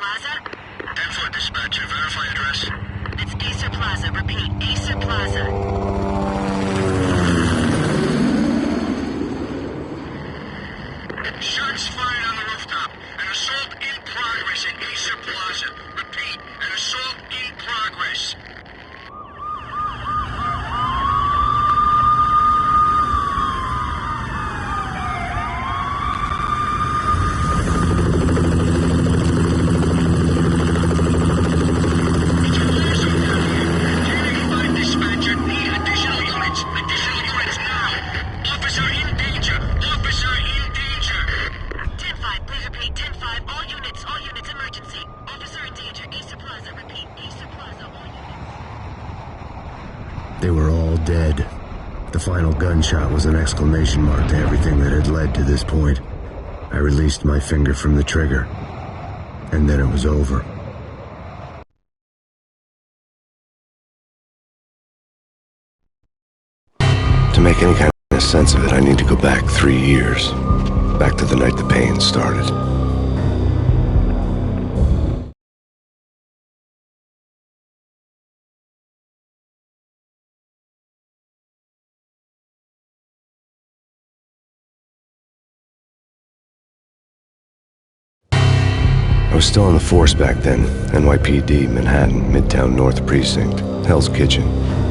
Plaza? 10-4 dispatcher, verify address. It's Acer Plaza. Repeat, Acer Plaza. Shots fired on the rooftop. An assault in progress at Acer Plaza. Repeat, an assault in progress. They were all dead. The final gunshot was an exclamation mark to everything that had led to this point. I released my finger from the trigger, and then it was over. To make any kind of sense of it, I need to go back 3 years. Back to the night the pain started. I was still on the force back then. NYPD, Manhattan, Midtown North Precinct, Hell's Kitchen.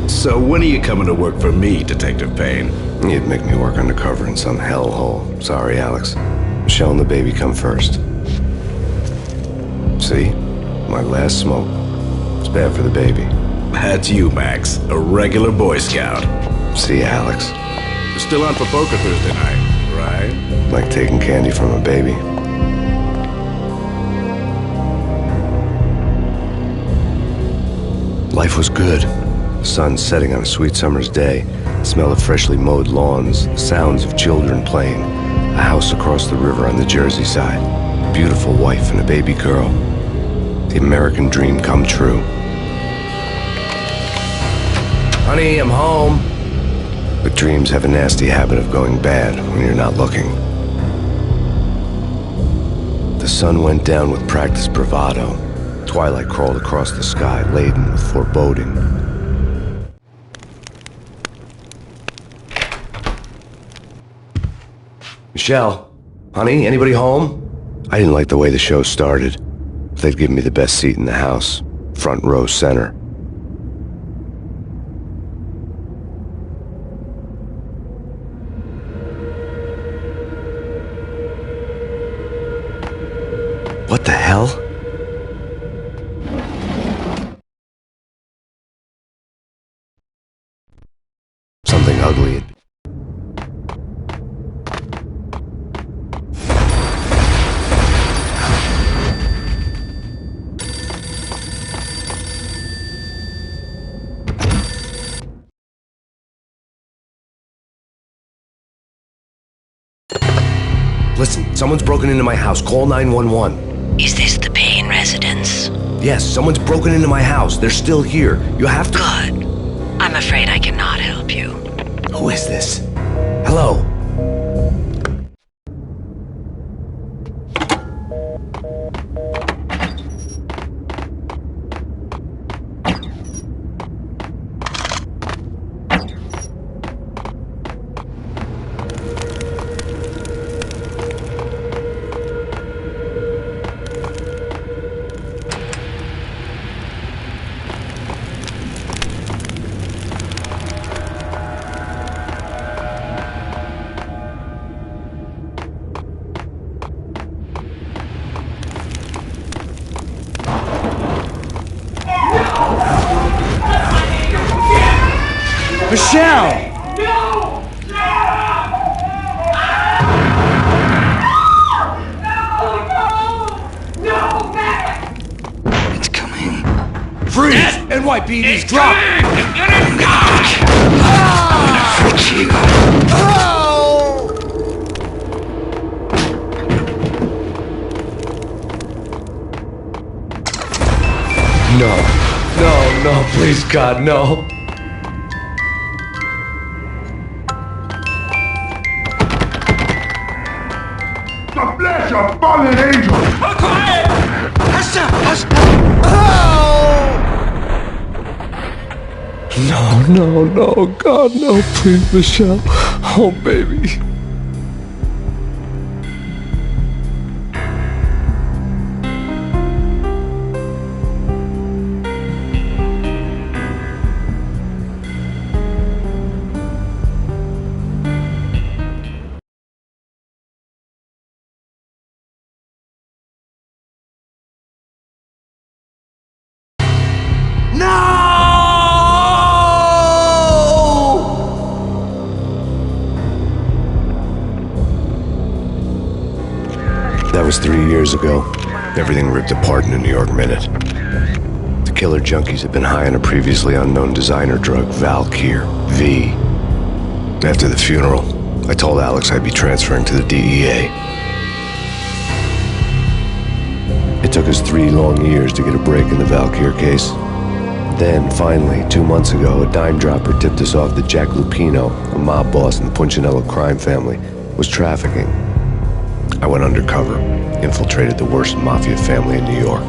So when are you coming to work for me, Detective Payne? You'd make me work undercover in some hellhole. Sorry, Alex. Michelle and the baby come first. See? My last smoke. It's bad for the baby. That's you, Max. A regular Boy Scout. See, Alex? You're still on for poker Thursday night, right? Like taking candy from a baby. Life was good. The sun setting on a sweet summer's day, the smell of freshly mowed lawns, the sounds of children playing, a house across the river on the Jersey side, a beautiful wife and a baby girl. The American dream come true. Honey, I'm home. But dreams have a nasty habit of going bad when you're not looking. The sun went down with practiced bravado. Twilight crawled across the sky, laden with foreboding. Michelle, honey, anybody home? I didn't like the way the show started. They'd given me the best seat in the house, front row center. What the hell? Something ugly. Listen, someone's broken into my house. Call 911. Is this the Payne residence? Yes, someone's broken into my house. They're still here. You have to... Good. I'm afraid I cannot help you. Who is this? Hello? Michelle! No! No, Max! It's coming. Freeze! NYPD's drop! Fix you. No, please, God, no. The flesh of fallen angels! Quiet! Esther! No, no, no, God, no, please, Michelle. Oh, baby. That was 3 years ago. Everything ripped apart in a New York minute. The killer junkies had been high on a previously unknown designer drug, Valkyr, V. After the funeral, I told Alex I'd be transferring to the DEA. It took us 3 long years to get a break in the Valkyr case. Then, finally, 2 months ago, a dime dropper tipped us off that Jack Lupino, a mob boss in the Punchinello crime family, was trafficking. I went undercover, infiltrated the worst mafia family in New York.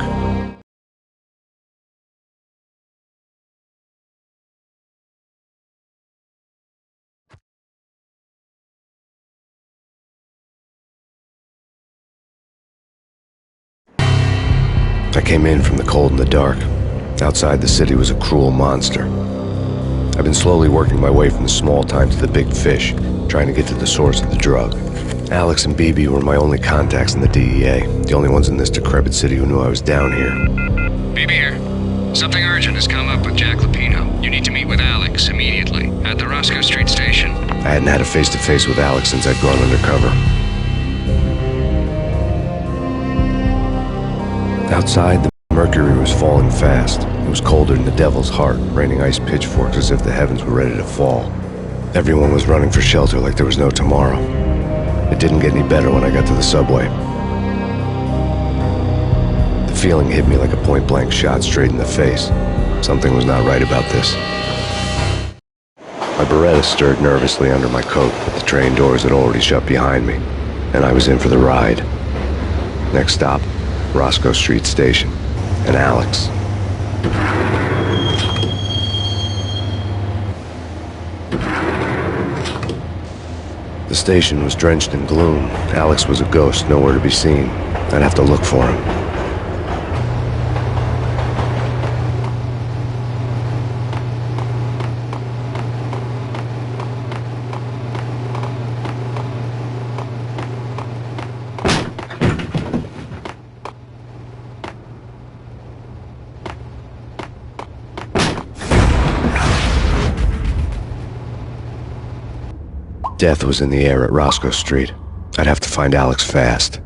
I came in from the cold and the dark. Outside the city was a cruel monster. I've been slowly working my way from the small time to the big fish, trying to get to the source of the drug. Alex and BB were my only contacts in the DEA, the only ones in this decrepit city who knew I was down here. BB here. Something urgent has come up with Jack Lupino. You need to meet with Alex immediately at the Roscoe Street station. I hadn't had a face-to-face with Alex since I'd gone undercover. Outside, the mercury was falling fast. It was colder than the devil's heart, raining ice pitchforks as if the heavens were ready to fall. Everyone was running for shelter like there was no tomorrow. It didn't get any better when I got to the subway. The feeling hit me like a point-blank shot straight in the face. Something was not right about this. My Beretta stirred nervously under my coat, but the train doors had already shut behind me, and I was in for the ride. Next stop, Roscoe Street Station, and Alex. The station was drenched in gloom. Alex was a ghost, nowhere to be seen. I'd have to look for him. Death was in the air at Roscoe Street. I'd have to find Alex fast.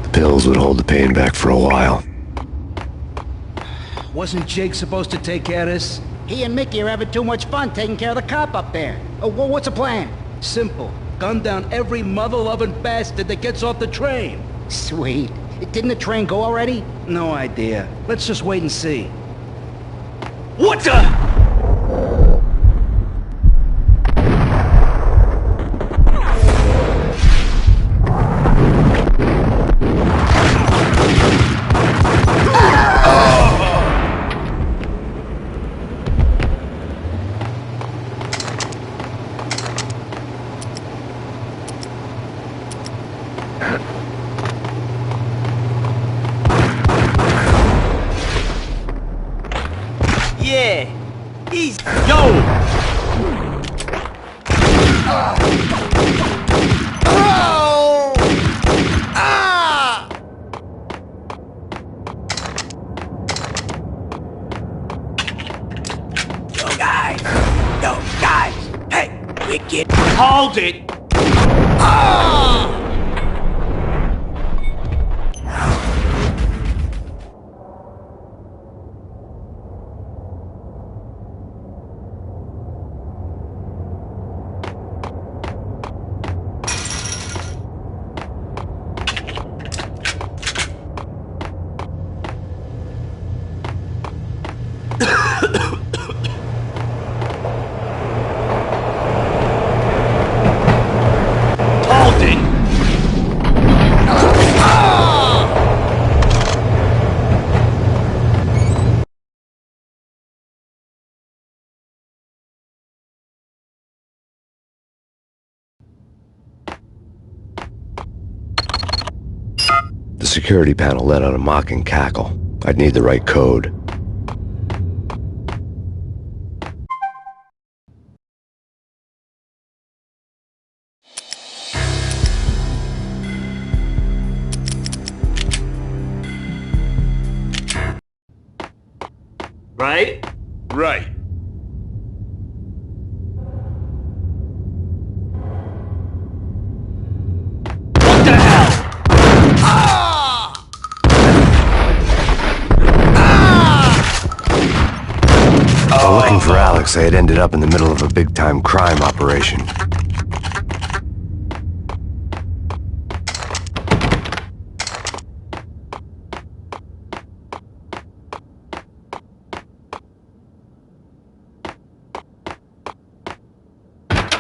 The pills would hold the pain back for a while. Wasn't Jake supposed to take care of this? He and Mickey are having too much fun taking care of the cop up there. Oh, well, what's the plan? Simple. Gun down every mother-loving bastard that gets off the train. Sweet. Didn't the train go already? No idea. Let's just wait and see. What the? Yeah. He's... Yo! Oh! Ah! Yo, guys. Hey, wicked. Hold it! Ah! security panel let out a mocking cackle. I'd need the right code. Right? Right. What the hell? While looking for Alex, I had ended up in the middle of a big-time crime operation.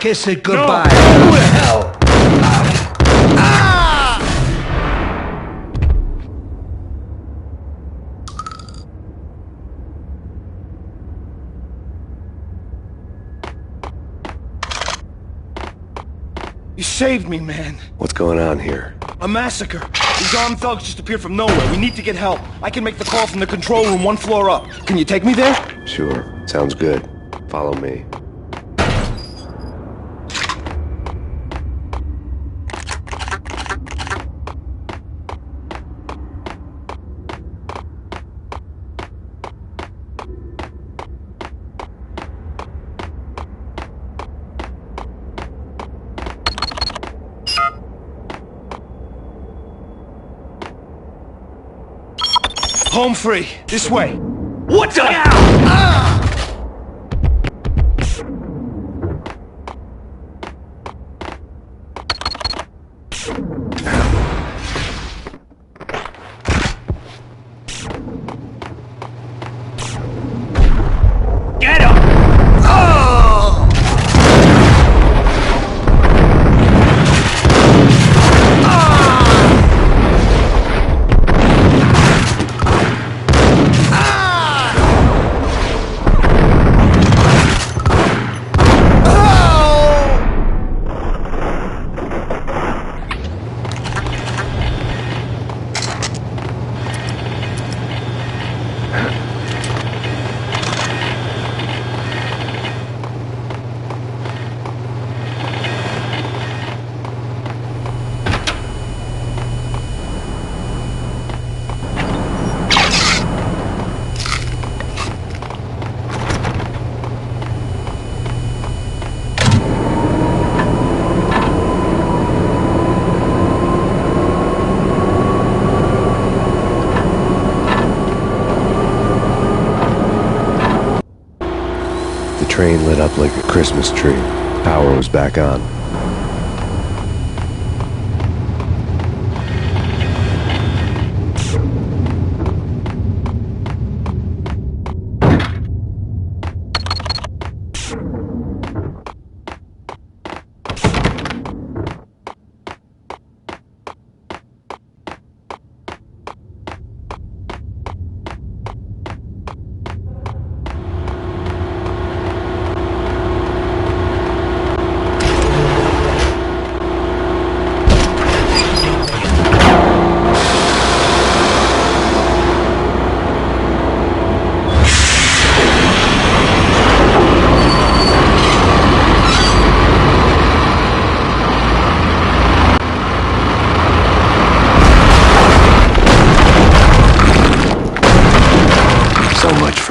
Kiss it goodbye. Who the hell? You saved me, man. What's going on here? A massacre. These armed thugs just appeared from nowhere. We need to get help. I can make the call from the control room 1 floor up. Can you take me there? Sure, sounds good. Follow me. Home free. This way. What the? Get him! The train lit up like a Christmas tree. Power was back on.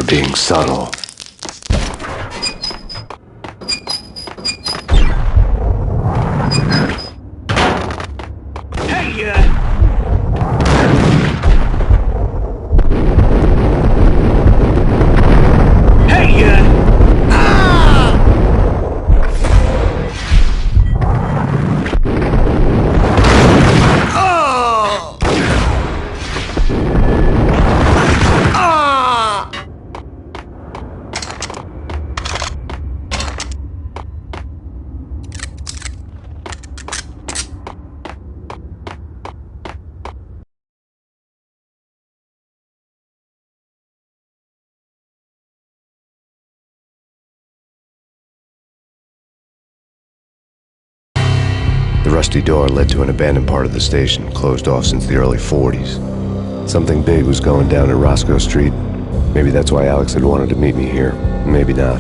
Being subtle. Hey, The rusty door led to an abandoned part of the station, closed off since the early 40s. Something big was going down at Roscoe Street. Maybe that's why Alex had wanted to meet me here. Maybe not.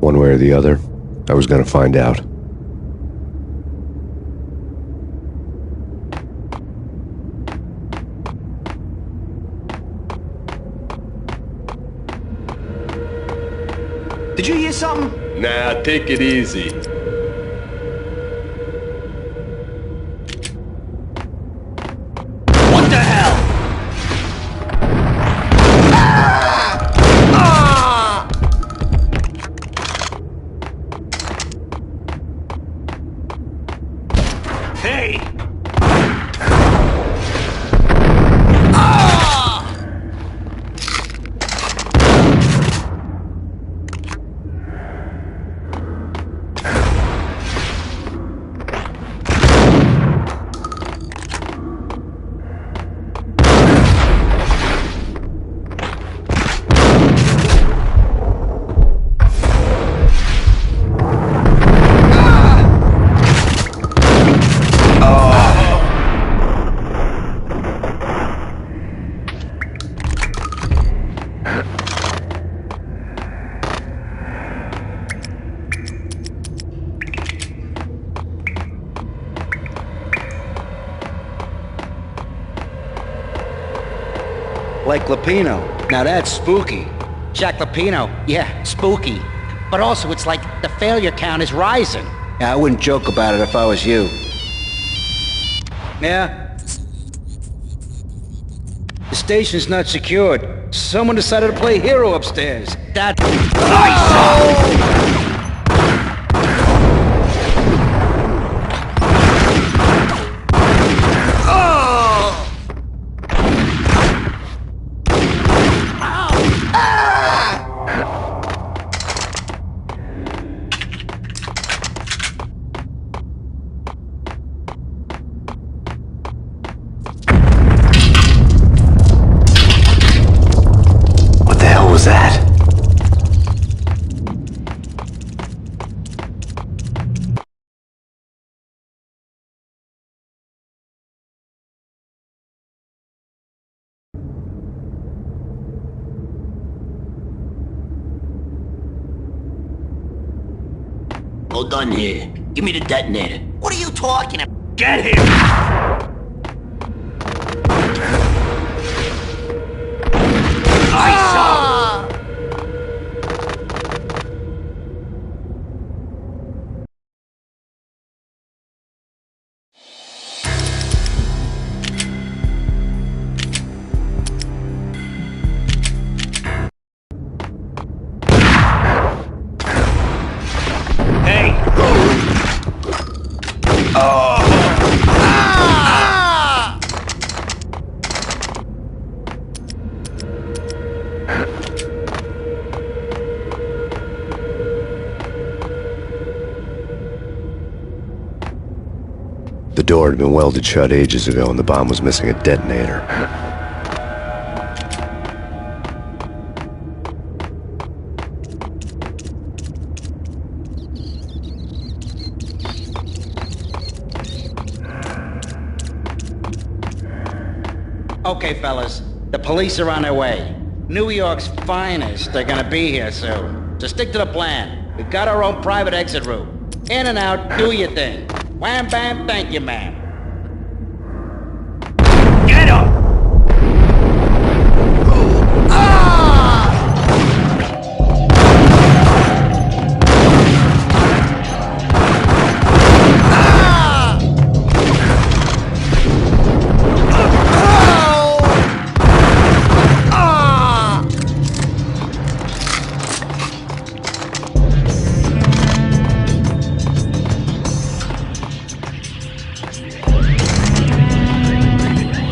One way or the other, I was gonna find out. Did you hear something? Nah, take it easy. What the hell? Hey! Like Lapino. Now that's spooky. Jack Lapino, yeah, spooky. But also, it's like the failure count is rising. Yeah, I wouldn't joke about it if I was you. Yeah? The station's not secured. Someone decided to play hero upstairs. That... What the hell was that? Hold on here. Give me the detonator. What are you talking about? Get him! Hey! The door had been welded shut ages ago and the bomb was missing a detonator. Okay, fellas, the police are on their way. New York's finest are gonna be here soon. So stick to the plan. We've got our own private exit route. In and out, do your thing. Wham bam, thank you, ma'am. Get him!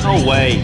No way.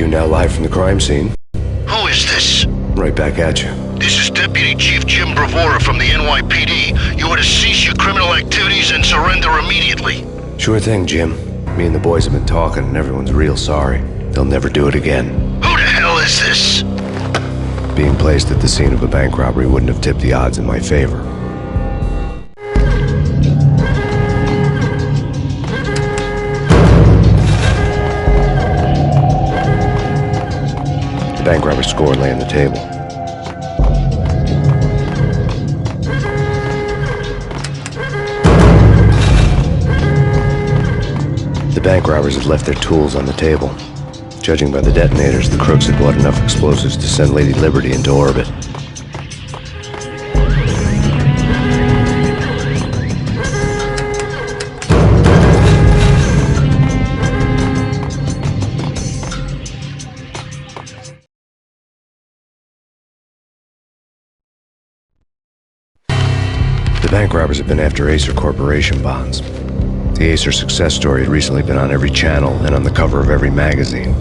you, now live from the crime scene. Who is this? Right back at you. This is Deputy Chief Jim Bravura from the NYPD. You are to cease your criminal activities and surrender immediately. Sure thing, Jim. Me and the boys have been talking, and everyone's real sorry. They'll never do it again. Who the hell is this? Being placed at the scene of a bank robbery wouldn't have tipped the odds in my favor. The bank robber's score lay on the table. The bank robbers had left their tools on the table. Judging by the detonators, the crooks had bought enough explosives to send Lady Liberty into orbit. The bank robbers had been after Acer Corporation bonds. The Acer success story had recently been on every channel and on the cover of every magazine.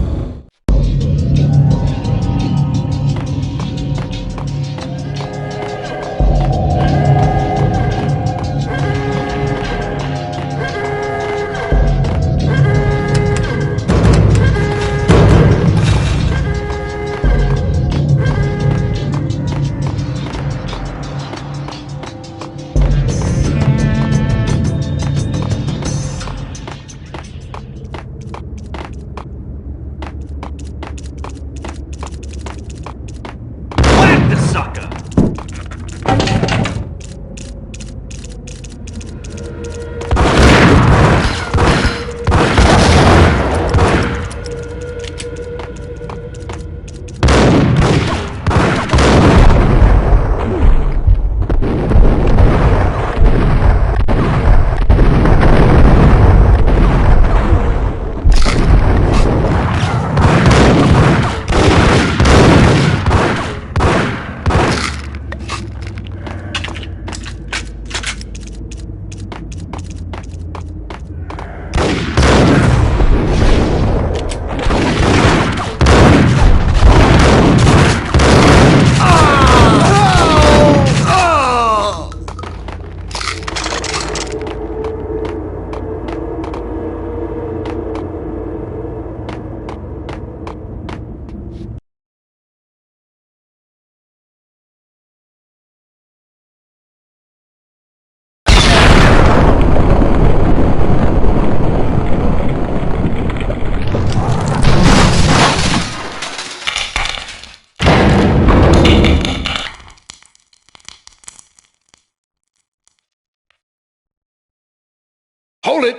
Hold it!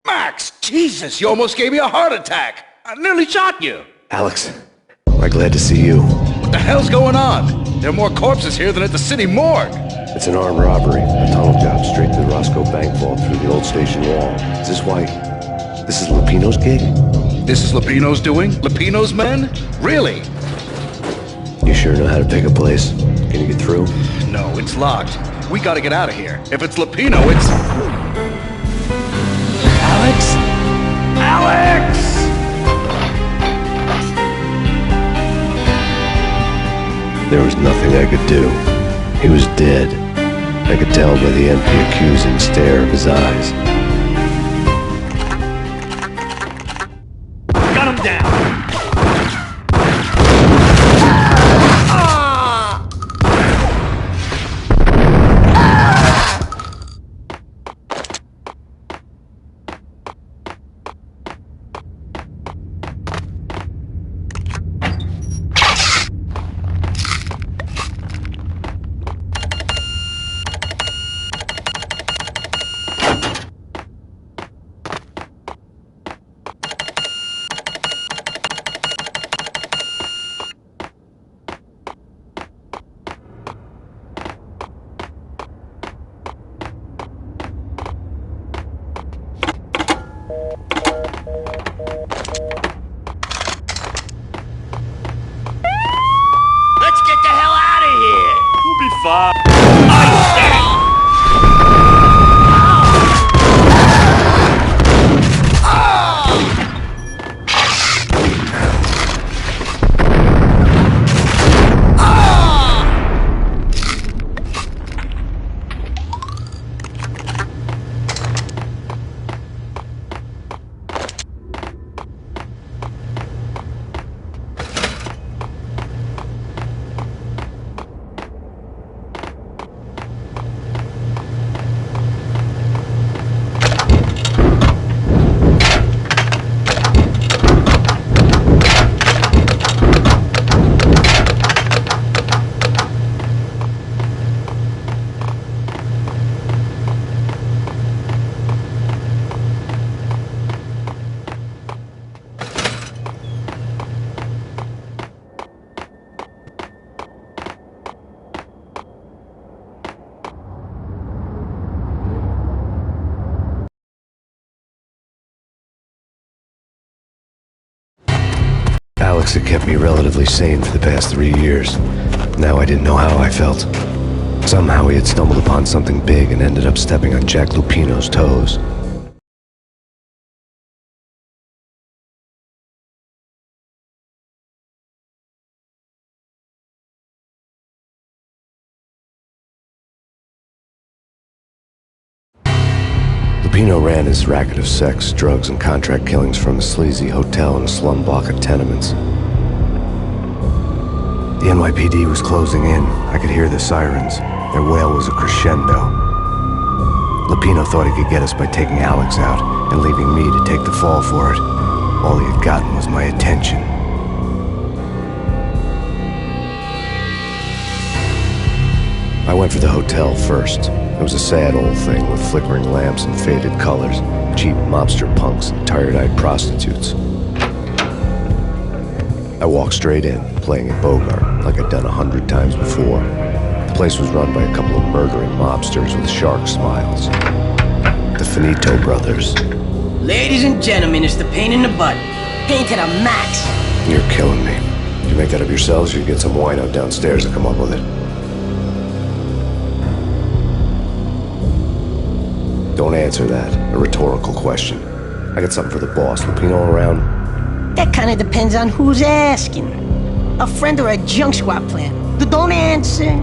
Max! Jesus, you almost gave me a heart attack! I nearly shot you! Alex, I'm glad to see you. What the hell's going on? There are more corpses here than at the city morgue! It's an armed robbery, a tunnel job straight to the Roscoe Bank vault through the old station wall. Is this why... this is Lupino's gig? This is Lupino's doing? Lupino's men? Really? You sure know how to pick a place? Can you get through? No, it's locked. We gotta get out of here. If it's Lupino, it's... Alex? Alex! There was nothing I could do. He was dead. I could tell by the empty, accusing stare of his eyes. Gun him down! Let's get the hell out of here! We'll be fine. kept me relatively sane for the past 3 years. Now I didn't know how I felt. Somehow he had stumbled upon something big and ended up stepping on Jack Lupino's toes. Lupino ran his racket of sex, drugs, and contract killings from a sleazy hotel in a slum block of tenements. The NYPD was closing in. I could hear the sirens. Their wail was a crescendo. Lupino thought he could get us by taking Alex out and leaving me to take the fall for it. All he had gotten was my attention. I went for the hotel first. It was a sad old thing with flickering lamps and faded colors, cheap mobster punks and tired-eyed prostitutes. I walked straight in, playing it Bogart, like I'd done 100 times before. The place was run by a couple of murdering mobsters with shark smiles. The Finito brothers. Ladies and gentlemen, it's the pain in the butt. Pain to the max. You're killing me. Did you make that up yourselves, or you get some wine out downstairs to come up with it? Don't answer that. A rhetorical question. I got something for the boss. Lupino around? That kind of depends on who's asking. A friend or a junk squad plan. Don't answer.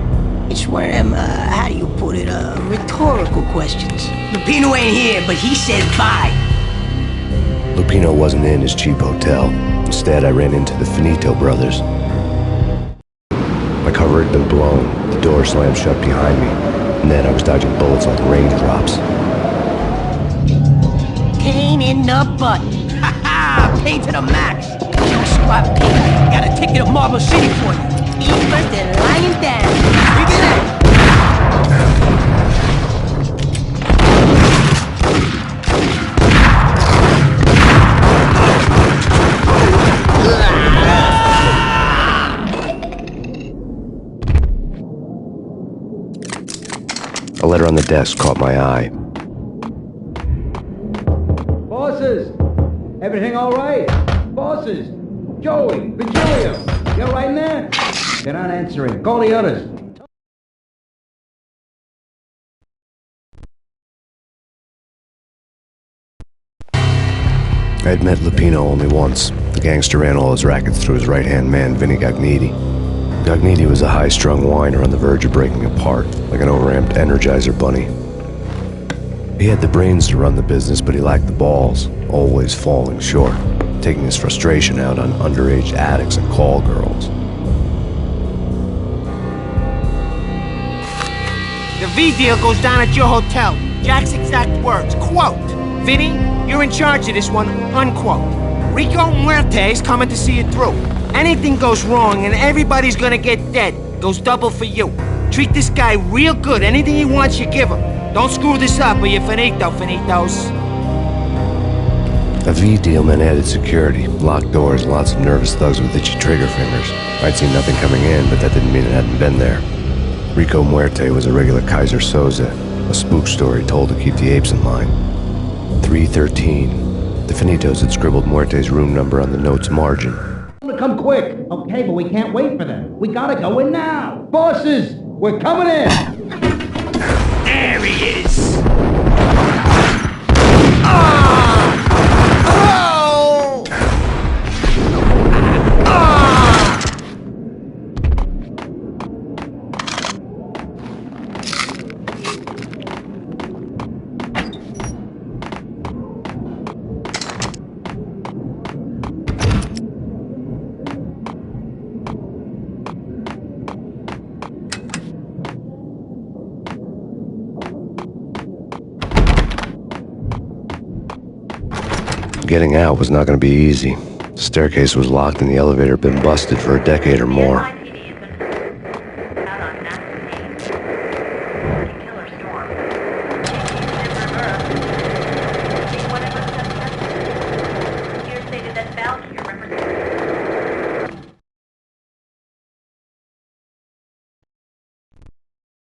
It's one of them, how do you put it, rhetorical questions. Lupino ain't here, but he said bye. Lupino wasn't in his cheap hotel. Instead, I ran into the Finito brothers. My cover had been blown. The door slammed shut behind me. And then I was dodging bullets like raindrops. Pain in the butt. Ha ha! Pain to the max. Junk squad pain. Got a ticket to Marble City for you. Eat first and lying down. Look at that. A letter on the desk caught my eye. Bosses! Everything all right? Bosses! Joey! Virgilio! You all right in there? They're not answering. Call the others. I had met Lupino only once. The gangster ran all his rackets through his right-hand man, Vinny Gagniti. Gagniti was a high-strung whiner on the verge of breaking apart, like an overamped Energizer bunny. He had the brains to run the business, but he lacked the balls, always falling short, taking his frustration out on underage addicts and call girls. The V deal goes down at your hotel. Jack's exact words, quote, "Vinny, you're in charge of this one," unquote. Rico Muerte's coming to see it through. Anything goes wrong and everybody's gonna get dead. Goes double for you. Treat this guy real good. Anything he wants, you give him. Don't screw this up or you're finito, finitos. A V deal meant added security, locked doors, and lots of nervous thugs with itchy trigger fingers. I'd seen nothing coming in, but that didn't mean it hadn't been there. Rico Muerte was a regular Kaiser Soze, a spook story told to keep the apes in line. 313. The Finitos had scribbled Muerte's room number on the note's margin. Come quick. Okay, but we can't wait for them. We gotta go in now. Bosses, we're coming in. There he is! Getting out was not going to be easy. The staircase was locked and the elevator had been busted for a decade or more.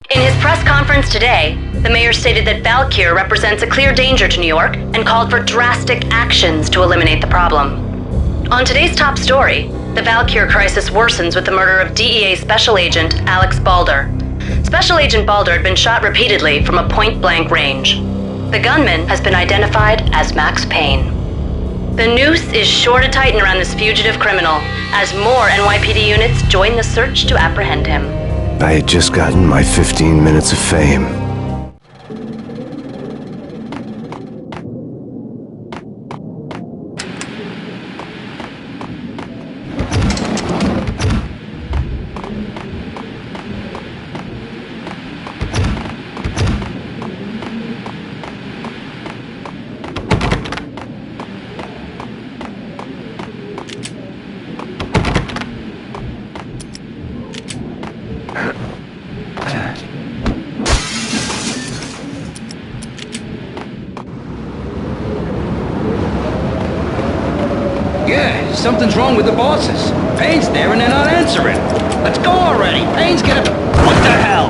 In his press conference today, the mayor stated that Valkyr represents a clear danger to New York and called for drastic actions to eliminate the problem. On today's top story, the Valkyr crisis worsens with the murder of DEA Special Agent Alex Balder. Special Agent Balder had been shot repeatedly from a point-blank range. The gunman has been identified as Max Payne. The noose is sure to tighten around this fugitive criminal as more NYPD units join the search to apprehend him. I had just gotten my 15 minutes of fame. Yeah, something's wrong with the bosses. Payne's there and they're not answering. Let's go already. Payne's gonna... What the hell?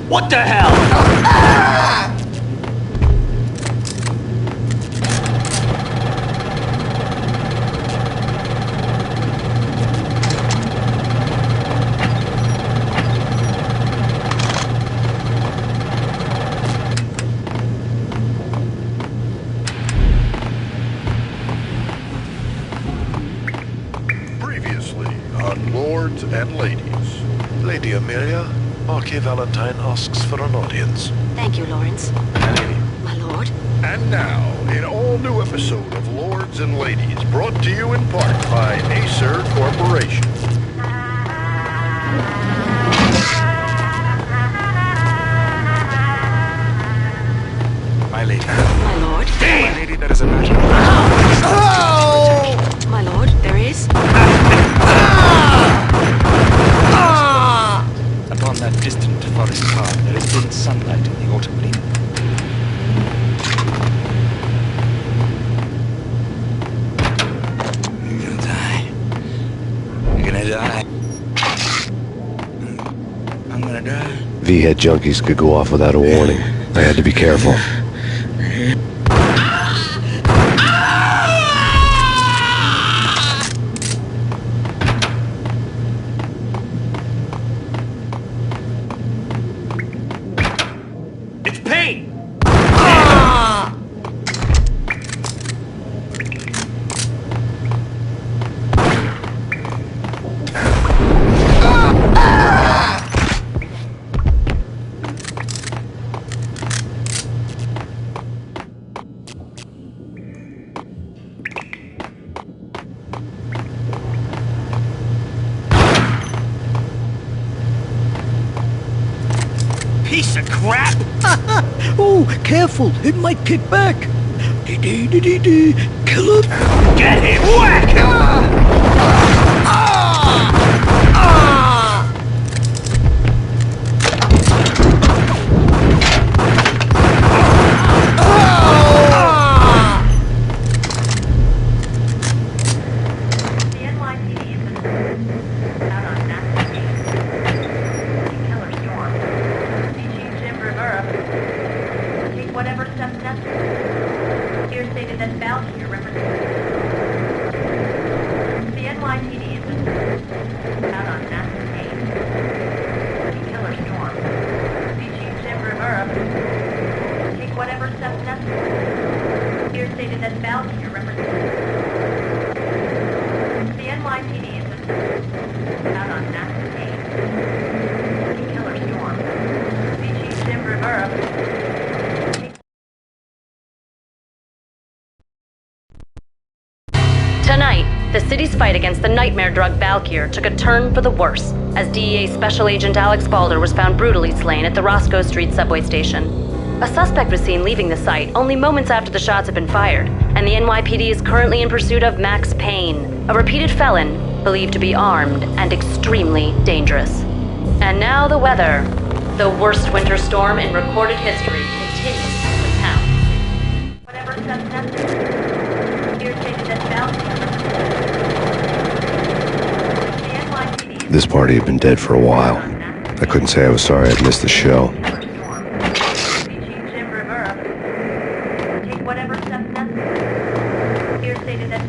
What the hell? Previously on Lords and Ladies. Lady Amelia, Marquis Valentine asks for an audience. Thank you, Lawrence. My lord. And now, an all-new episode of Lords and Ladies, brought to you in part by Acer Corporation. My lady. My lord. My lady, there is a matter. My lord, there is. Upon that distant forest path, there is dim sunlight in the autumn leaf. You're gonna die. You're gonna die. I'm gonna die. V-head junkies could go off without a warning. I had to be careful. It's Payne! Piece of crap! Oh, careful, it might kick back. Kill him. Get him! Whack! The NYPD has been out on Max Payne. Killer Storm. DG Jim Rivera. Take whatever steps necessary. Here stated that Valkyr represents the NYPD has been The city's fight against the nightmare drug Valkyr took a turn for the worse, as DEA Special Agent Alex Balder was found brutally slain at the Roscoe Street subway station. A suspect was seen leaving the site only moments after the shots had been fired, and the NYPD is currently in pursuit of Max Payne, a repeated felon believed to be armed and extremely dangerous. And now the weather. The worst winter storm in recorded history continues to pound. Whatever steps necessary. Here stated that This party had been dead for a while. I couldn't say I was sorry I'd missed the show. Take whatever steps necessary. Here stated that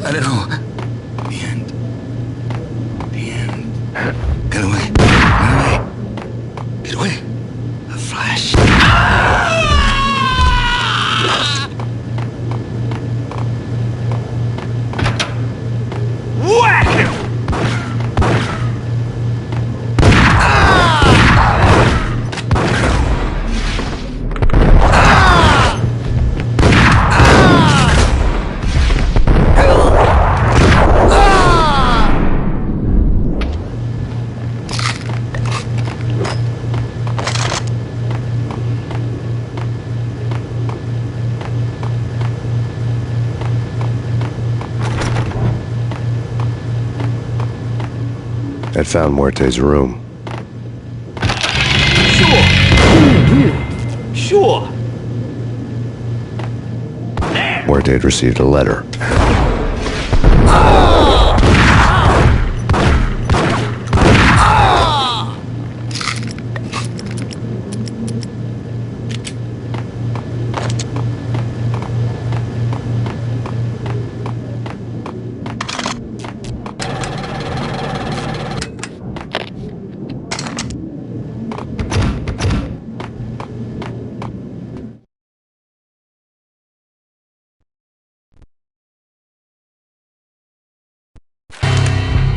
Hello. The end. Get away. Get away. A flash. Whack him! I'd found Muerte's room. Sure. Muerte had received a letter.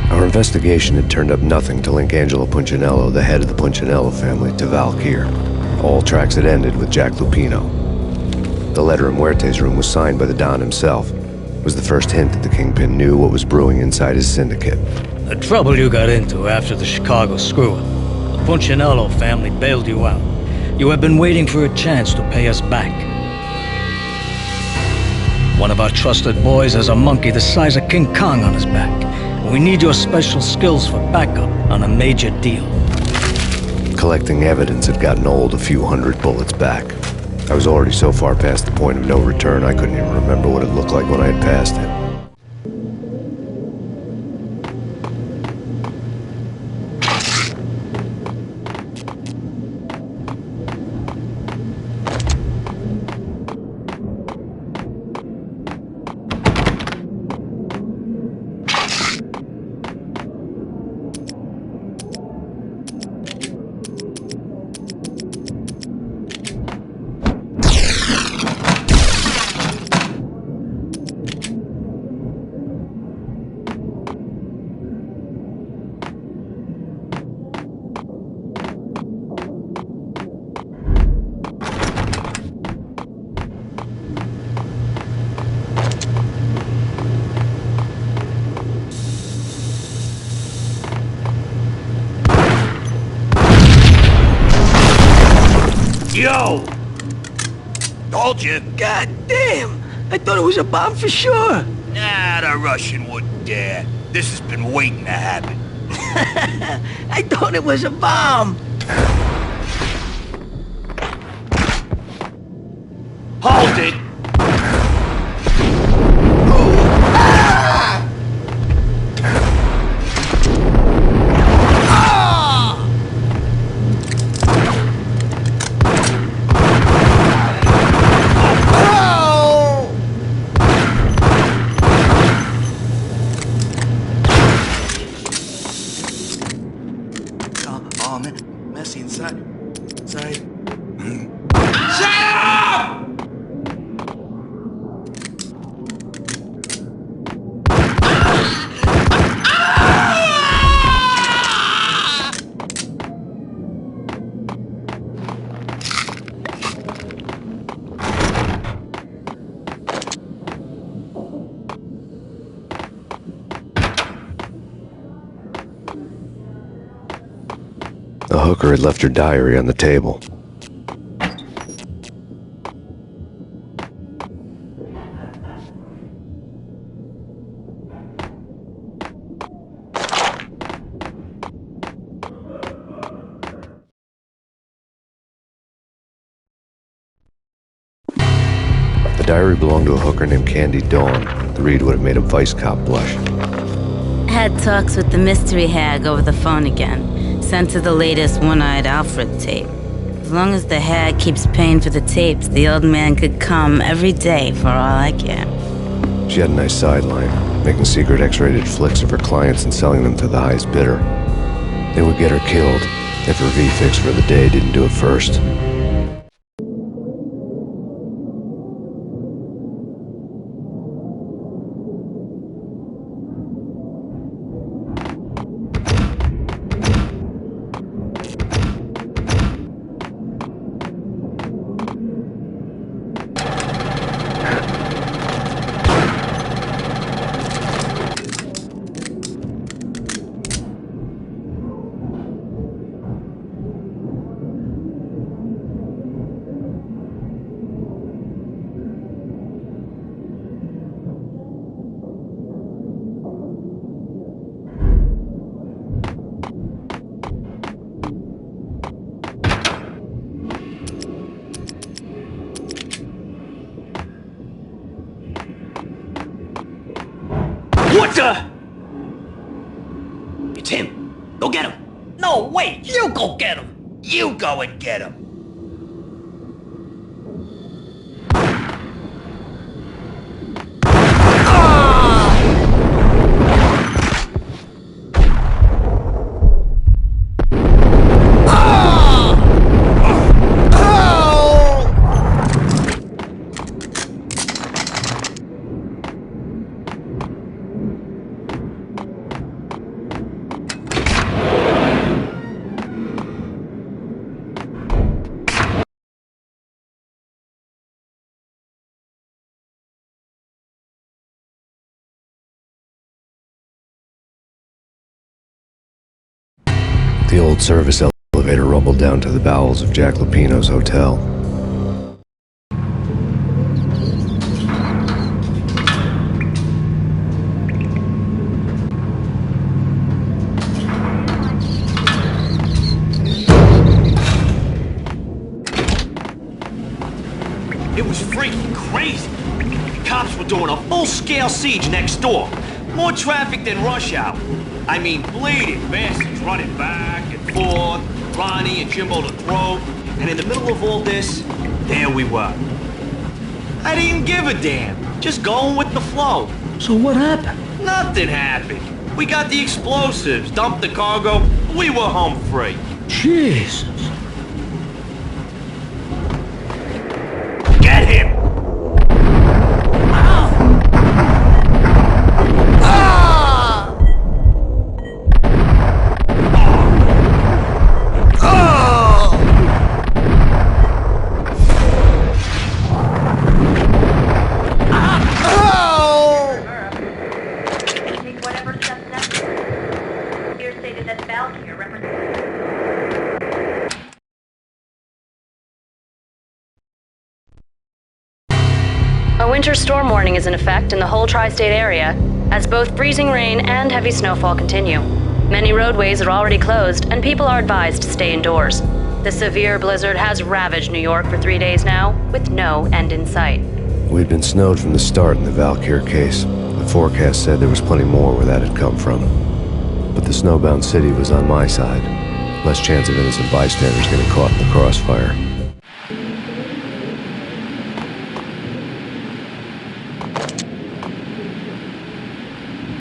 Our investigation had turned up nothing to link Angelo Punchinello, the head of the Punchinello family, to Valkyr. All tracks had ended with Jack Lupino. The letter in Muerte's room was signed by the Don himself. It was the first hint that the Kingpin knew what was brewing inside his syndicate. The trouble you got into after the Chicago screw-up. The Punchinello family bailed you out. You have been waiting for a chance to pay us back. One of our trusted boys has a monkey the size of King Kong on his back. We need your special skills for backup on a major deal. Collecting evidence had gotten old a few hundred bullets back. I was already so far past the point of no return, I couldn't even remember what it looked like when I had passed it. Yo! Told you. God damn! I thought it was a bomb for sure. Nah, the Russian wouldn't dare. This has been waiting to happen. I thought it was a bomb. Hold it! Messy inside. A hooker had left her diary on the table. The diary belonged to a hooker named Candy Dawn. The read would have made a vice cop blush. Had talks with the mystery hag over the phone again. Sent her the latest One-Eyed Alfred tape. As long as the hag keeps paying for the tapes, the old man could come every day for all I care. She had a nice sideline, making secret X-rated flicks of her clients and selling them to the highest bidder. They would get her killed if her V-fix for the day didn't do it first. What the? It's him. Go get him. No, wait, you go get him. You go and get him. The old service elevator rumbled down to the bowels of Jack Lupino's hotel. It was freaking crazy. Cops were doing a full-scale siege next door. More traffic than rush hour. I mean, bleeding bastards running back and forth, Ronnie and Jimbo to throat, and in the middle of all this, there we were. I didn't give a damn, just going with the flow. So what happened? Nothing happened. We got the explosives, dumped the cargo, we were home free. Jesus. Get him! A winter storm warning is in effect in the whole tri-state area, as both freezing rain and heavy snowfall continue. Many roadways are already closed, and people are advised to stay indoors. The severe blizzard has ravaged New York for 3 days now, with no end in sight. We'd been snowed from the start in the Valkyr case. The forecast said there was plenty more where that had come from. But the snowbound city was on my side. Less chance of innocent bystanders getting caught in the crossfire.